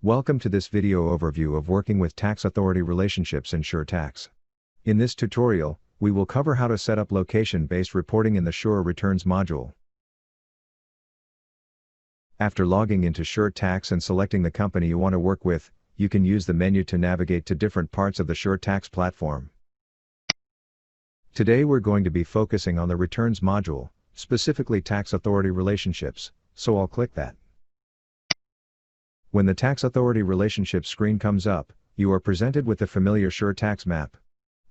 Welcome to this video overview of working with tax authority relationships in SureTax. In this tutorial, we will cover how to set up location-based reporting in the Sure Returns module. After logging into SureTax and selecting the company you want to work with, you can use the menu to navigate to different parts of the SureTax platform. Today we're going to be focusing on the Returns module, specifically tax authority relationships, so I'll click that. When the tax authority relationship screen comes up, you are presented with the familiar SureTax map.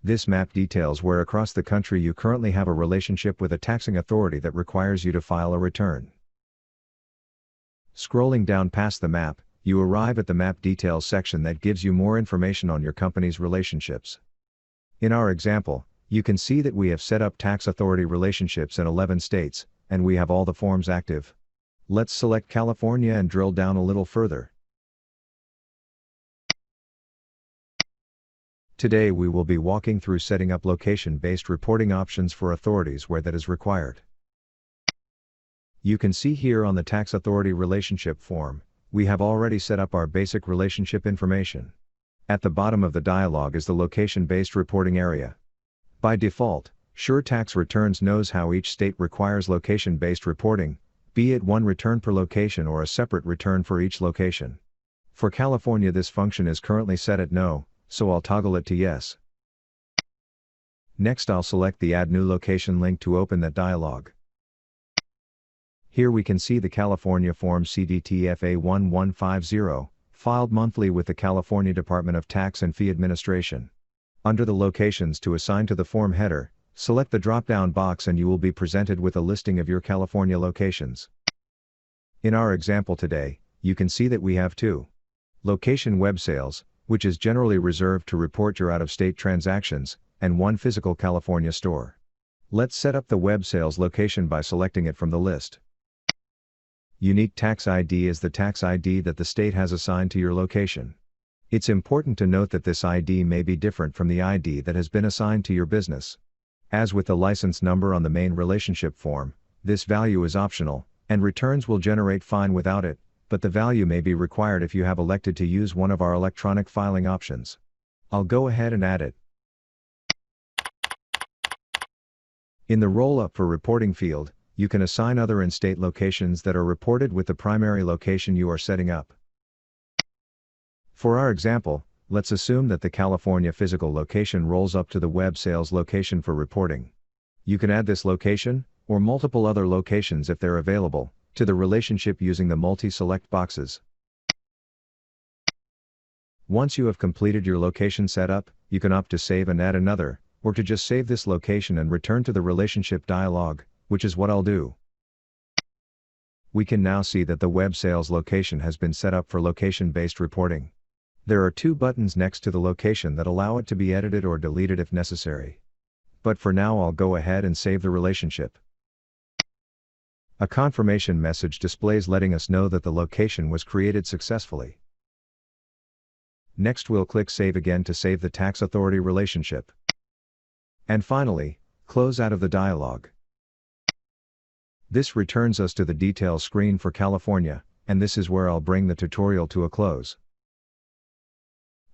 This map details where across the country you currently have a relationship with a taxing authority that requires you to file a return. Scrolling down past the map, you arrive at the map details section that gives you more information on your company's relationships. In our example, you can see that we have set up tax authority relationships in 11 states, and we have all the forms active. Let's select California and drill down a little further. Today we will be walking through setting up location-based reporting options for authorities where that is required. You can see here on the tax authority relationship form, we have already set up our basic relationship information. At the bottom of the dialog is the location-based reporting area. By default, SureTax Returns knows how each state requires location-based reporting, be it one return per location or a separate return for each location. For California this function is currently set at No, so I'll toggle it to Yes. Next I'll select the Add New Location link to open that dialog. Here we can see the California Form CDTFA1150, filed monthly with the California Department of Tax and Fee Administration. Under the locations to assign to the form header, select the drop-down box and you will be presented with a listing of your California locations. In our example today, you can see that we have two. Location web sales, which is generally reserved to report your out-of-state transactions, and one physical California store. Let's set up the web sales location by selecting it from the list. Unique tax ID is the tax ID that the state has assigned to your location. It's important to note that this ID may be different from the ID that has been assigned to your business. As with the license number on the main relationship form, this value is optional, and returns will generate fine without it, but the value may be required if you have elected to use one of our electronic filing options. I'll go ahead and add it. In the Roll-up for Reporting field, you can assign other in-state locations that are reported with the primary location you are setting up. For our example, let's assume that the California physical location rolls up to the web sales location for reporting. You can add this location, or multiple other locations if they're available, to the relationship using the multi-select boxes. Once you have completed your location setup, you can opt to save and add another, or to just save this location and return to the relationship dialog, which is what I'll do. We can now see that the web sales location has been set up for location-based reporting. There are two buttons next to the location that allow it to be edited or deleted if necessary. But for now I'll go ahead and save the relationship. A confirmation message displays letting us know that the location was created successfully. Next we'll click Save again to save the tax authority relationship. And finally, close out of the dialog. This returns us to the details screen for California, and this is where I'll bring the tutorial to a close.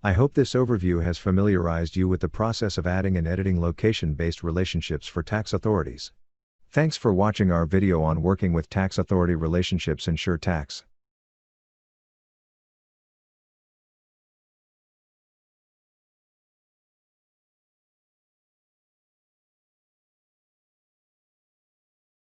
I hope this overview has familiarized you with the process of adding and editing location-based relationships for tax authorities. Thanks for watching our video on working with tax authority relationships in SureTax.